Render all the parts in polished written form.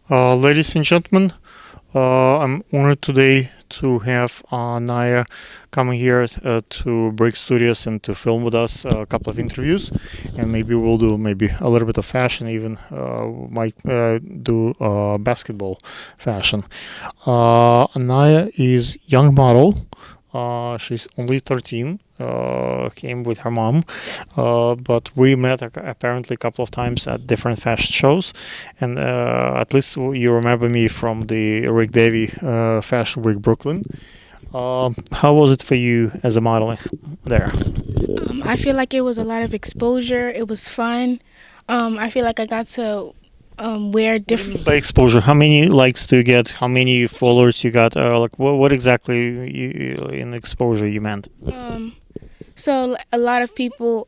Ladies and gentlemen, I'm honored today to have Naya coming here to Break Studios and to film with us a couple of interviews, and maybe we'll do maybe a little bit of fashion, even might do basketball fashion. Naya is young model. She's only 13. Came with her mom, but we met apparently a couple of times at different fashion shows, and at least you remember me from the Rick Davey Fashion Week Brooklyn. How was it for you as a model there? I feel like it was a lot of exposure. It was fun. I feel like I got to wear What do you different. mean by exposure? How many likes do you get? How many followers you got? Like what exactly in exposure you meant? Um, a lot of people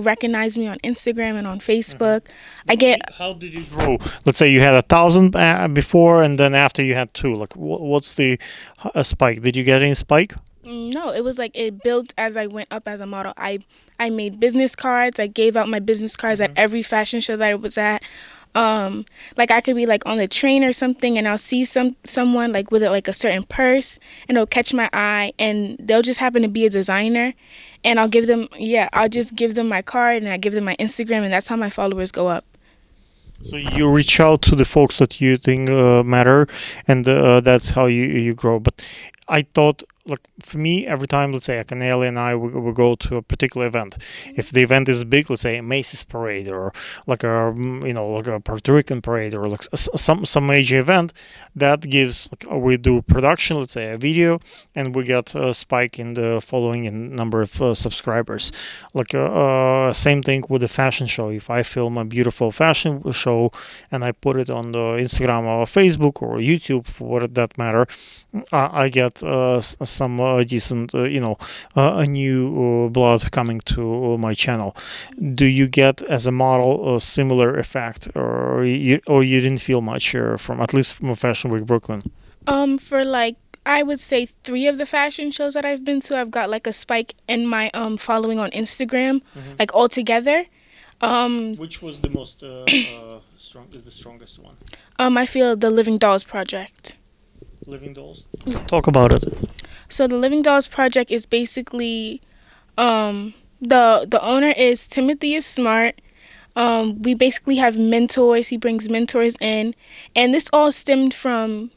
recognize me on Instagram and on Mhm. Facebook. I But get how did you grow? Let's say you had 1,000 before, and then after you had two. Like, what's the spike? Did you get any spike? no. It was like it built as I went up as a model. I made business cards. I gave out my business cards at Hmm. every fashion show that I was at. Like I could be like on the train or something, and I'll see someone like with like a certain purse, and it'll catch my eye, and they'll just happen to be a designer, and I'll just give them my card, and I give them my Instagram, and that's how my followers go up. So you reach out to the folks that you think matter, and that's how you grow. But I thought, like for me, every time, let's say, Akanele and I will go to a particular event. If the event is big, let's say a Macy's parade or like a like a Puerto Rican parade or like some major event, that gives like we do production, let's say a video, and we get a spike in the following and number of subscribers. Like same thing with the fashion show. If I film a beautiful fashion show and I put it on the Instagram or Facebook or YouTube for what that matter, I get some decent, a new blood coming to my channel. Do you get as a model a similar effect, or you didn't feel much from at least from Fashion Week Brooklyn? For like I would say three of the fashion shows that I've been to, I've got like a spike in my following on Instagram, Hmm. like altogether. Um, Which was the most strong? Is the strongest one? I feel the Living Dolls Project. Living Dolls. Talk about it. So the Living Dolls Project is basically the owner is Timothy is smart. We basically have mentors. He brings mentors in, and this all stemmed from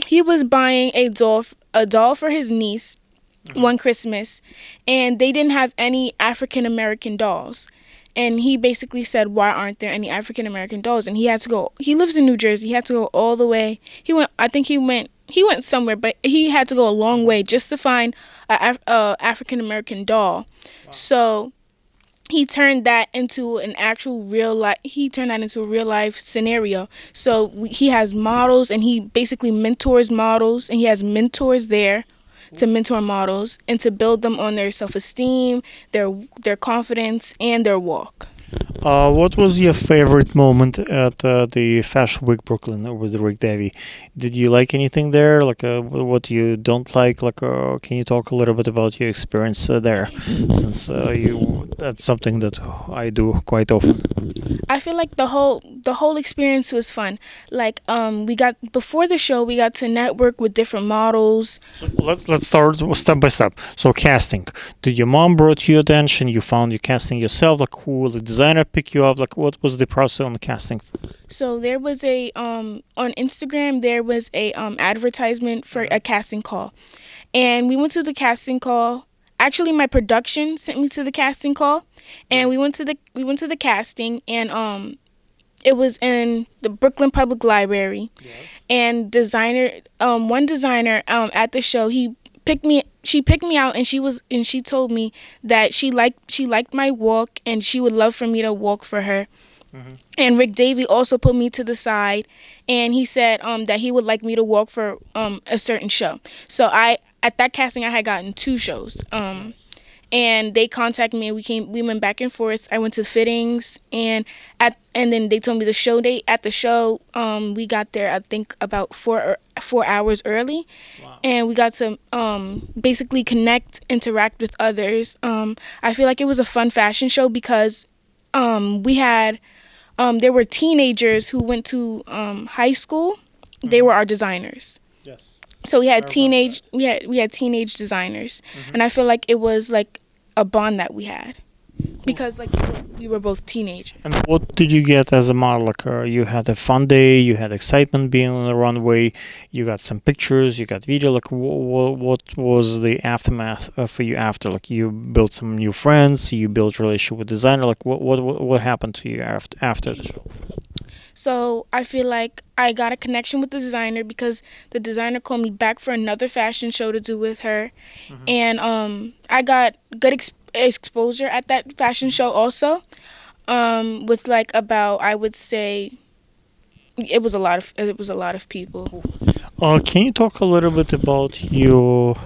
he was buying a doll for his niece Hmm. one Christmas, and they didn't have any African American dolls. And he basically said, "Why aren't there any African American dolls?" And he had to go. He lives in New Jersey. He had to go all the way. He went. I think he went. He went somewhere, but he had to go a long way just to find a African American doll. Wow. So he turned that into an actual real life. He turned that into a real life scenario. So he has models, and he basically mentors models, and he has mentors there to mentor models and to build them on their self-esteem, their confidence, and their walk. What was your favorite moment at the Fashion Week Brooklyn with Rick Davy? Did you like anything there? Like, what you don't like? Like, can you talk a little bit about your experience there? Since you that's something that I do quite often. I feel like the whole experience was fun. Like we got before the show, we got to network with different models. So let's start step by step. So casting. Did your mom brought you attention? You found your casting yourself? Like, who the designer pick you up? Like, what was the process on the casting? So there was a on Instagram there was a advertisement for Mhm. a casting call, and we went to the casting call. Actually, my production sent me to the casting call, and Great. we went to the casting, and it was in the Brooklyn Public Library. Yes. And one designer at the show, she picked me out, and she told me that she liked my walk, and she would love for me to walk for her. Hmm. And Rick Davey also put me to the side, and he said that he would like me to walk for a certain show. So I at that casting I had gotten two shows. Nice. And they contacted me, and we went back and forth. I went to fittings, and then they told me the show date. At the show, we got there I think about 4 hours early, Wow. and we got to basically connect, interact with others. I feel like it was a fun fashion show because we had there were teenagers who went to high school. They were our designers. Yes. So we I had remember teenage we had teenage designers, and I feel like it was like a bond that we had because like we were both teenagers. And what did you get as a model? Like, you had a fun day, you had excitement being on the runway, you got some pictures, you got video. Like, what was the aftermath for you after? Like, you built some new friends, you built relationship with designer. Like, what happened to you after the show? So I feel like I got a connection with the designer because the designer called me back for another fashion show to do with her, and I got good exposure at that fashion show also. With like about I would say it was a lot of people. Can you talk a little bit about your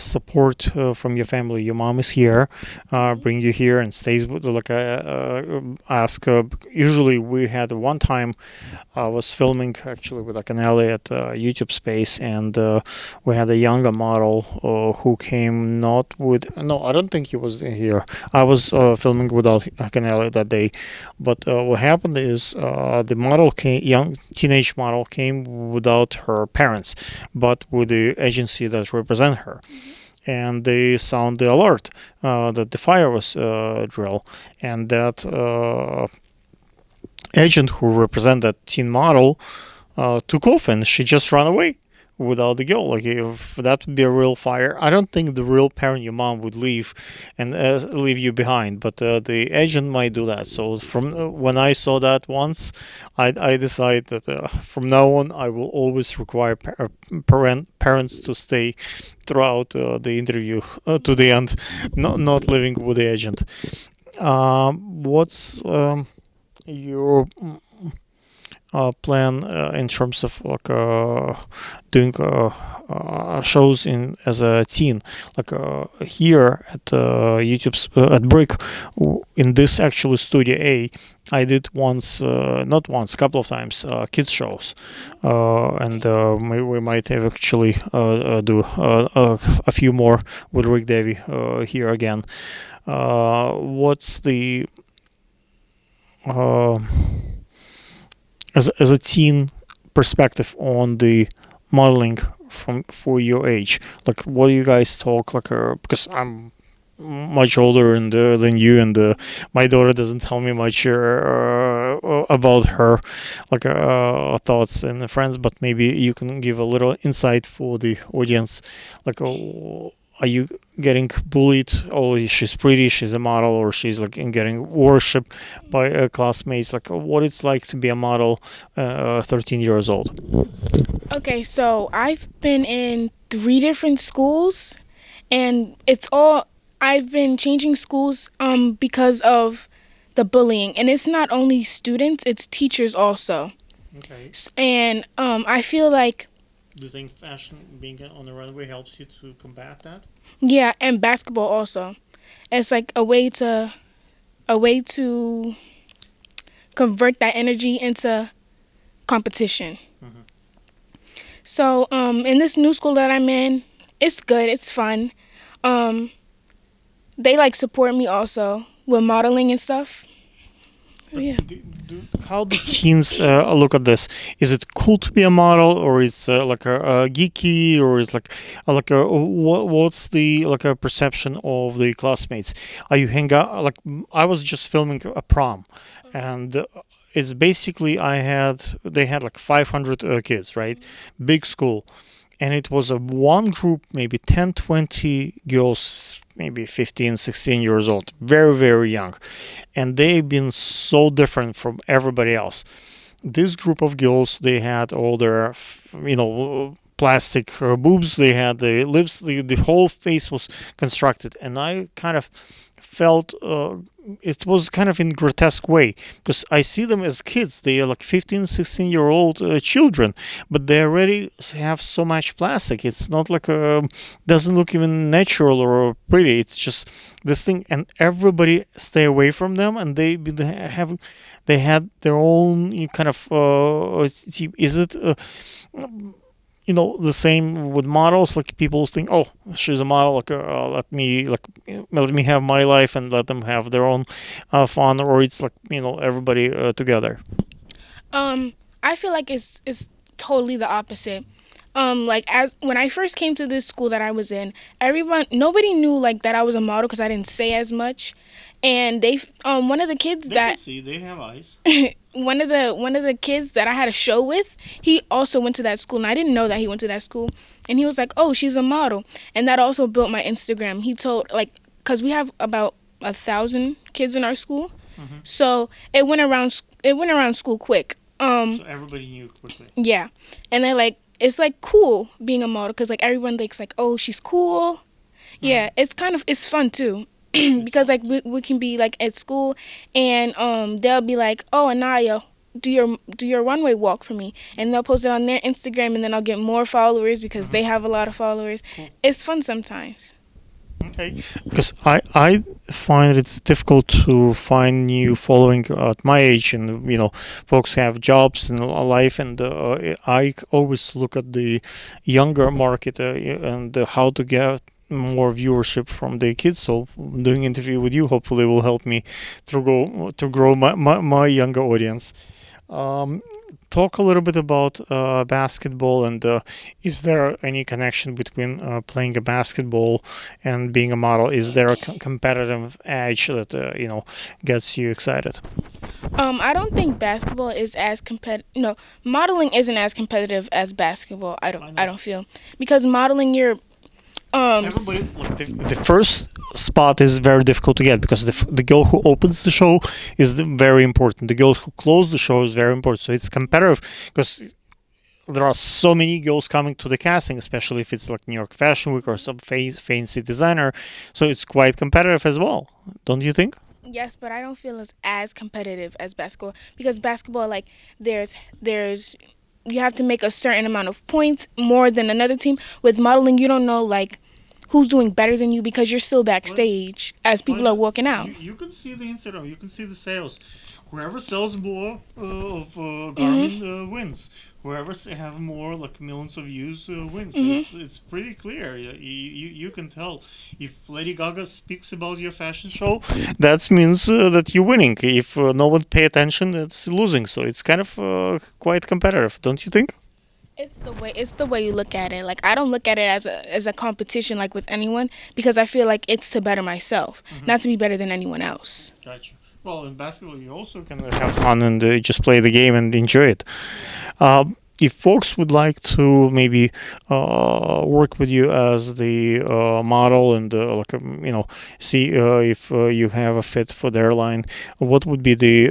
support from your family? Your mom is here, bring you here and stays with. Like, ask. Usually, we had one time. I was filming actually with like an alley at YouTube Space, and we had a younger model who came not with. No, I don't think he was here. I was filming without Canale that day, but what happened is the model came, young teenage model came without her parents, but with the agency that represent her, and they sound the alert that the fire was drill, and that agent who represent that teen model took off, and she just ran away without the girl. Like, if that would be a real fire, I don't think the real parent, your mom, would leave and leave you behind, but the agent might do that. So from when I saw that once, I decided that from now on I will always require parents to stay throughout the interview to the end, not living with the agent. What's your plan in terms of like doing shows in as a teen, like here at YouTube's at Brick, in this actually Studio A, I did once, not once, a couple of times, kids shows, and we might have actually do a few more with Rick Davy here again. What's the uh, as a teen perspective on the modeling from for your age? Like, what do you guys talk like? Because I'm much older and than you, and my daughter doesn't tell me much about her like thoughts and friends. But maybe you can give a little insight for the audience. Like, are you getting bullied? Oh, she's pretty, she's a model, or she's like getting worshipped by classmates? Like, what it's like to be a model, 13 years old. Okay, so I've been in 3 different schools, and it's all I've been changing schools because of the bullying, and it's not only students, it's teachers also. Okay. And I feel like Do you think fashion being on the runway helps you to combat that? yeah, and basketball also. It's like a way to convert that energy into competition. Mhm. So in this new school that I'm in, it's good, it's fun. Um, they like support me also with modeling and stuff. Yeah. How do teens look at this? Is it cool to be a model, or it's like a geeky, or it's like a what's the like a perception of the classmates? Are you hang out like I was just filming a prom, and it's basically they had like 500 kids, right? Big school, and it was a one group, maybe 10, 20 girls, maybe 15, 16 years old, very, very young, and they've been so different from everybody else. This group of girls, they had all their plastic boobs, they had the lips, the whole face was constructed, and I kind of felt it was kind of in grotesque way, because I see them as kids. They are like 15, 16-year-old children, but they already have so much plastic. It's not like doesn't look even natural or pretty. It's just this thing, and everybody stay away from them. And they had their own kind of is it the same with models. Like people think, oh, she's a model. Like let me have my life and let them have their own fun, or it's like everybody together. Um, I feel like it's totally the opposite. Like as when I first came to this school that I was in, nobody knew like that I was a model because I didn't say as much, and one of the kids They can that see. They have eyes. one of the kids that I had a show with, he also went to that school, and I didn't know that he went to that school, and he was like, "Oh, she's a model," and that also built my Instagram. He told because we have about 1,000 kids in our school, so it went around school quick. So everybody knew quickly. Yeah, and they're like, it's like cool being a model because like everyone thinks like, oh, she's cool. Yeah, it's fun too. Because like we can be like at school and they'll be like, oh, Anaya, do your runway walk for me, and they'll post it on their Instagram, and then I'll get more followers because they have a lot of followers. Cool. It's fun sometimes. Okay, because I find it's difficult to find new following at my age, and folks have jobs and life, and I always look at the younger market and how to get more viewership from the kids. So doing interview with you hopefully will help me to grow my younger audience. Um, Talk a little bit about basketball, and is there any connection between playing a basketball and being a model? Is there a competitive edge that gets you excited? I don't think basketball is as competitive. No, modeling isn't as competitive as basketball. I don't. I I know. don't feel because modeling, you're Everybody, like the first spot is very difficult to get because the girl who opens the show is very important. The girls who close the show is very important. So it's competitive because there are so many girls coming to the casting, especially if it's like New York Fashion Week or some fancy designer. So it's quite competitive as well, don't you think? Yes, but I don't feel as competitive as basketball because basketball, like there's you have to make a certain amount of points more than another team. With modeling, you don't know like who's doing better than you because you're still backstage as Why people are not? walking out. You can see the Instagram, you can see the sales. Whoever sells more of Mhm. Garmin wins. Whoever have more like millions of views wins. So Mhm. it's pretty clear. You can tell if Lady Gaga speaks about your fashion show, that means that you're winning. If no one pay attention, that's losing. So it's kind of quite competitive, don't you think? It's the way you look at it. Like I don't look at it as a competition like with anyone because I feel like it's to better myself, not to be better than anyone else. Gotcha. Well, in basketball, you also can have fun and just play the game and enjoy it. If folks would like to maybe work with you as the model and see if you have a fit for their line, what would be the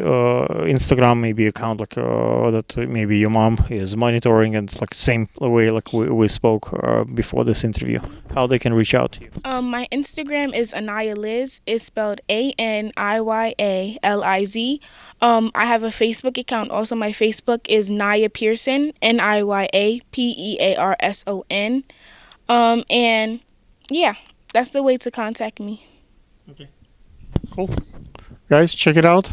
Instagram maybe account like that maybe your mom is monitoring and like same way like we spoke before this interview, how they can reach out to you? My Instagram is Anaya Liz. It's spelled ANIYALIZ. I have a Facebook account. Also, my Facebook is Naya Pearson, NIYAPEARSON. And yeah, that's the way to contact me. Okay, cool. Guys, check it out.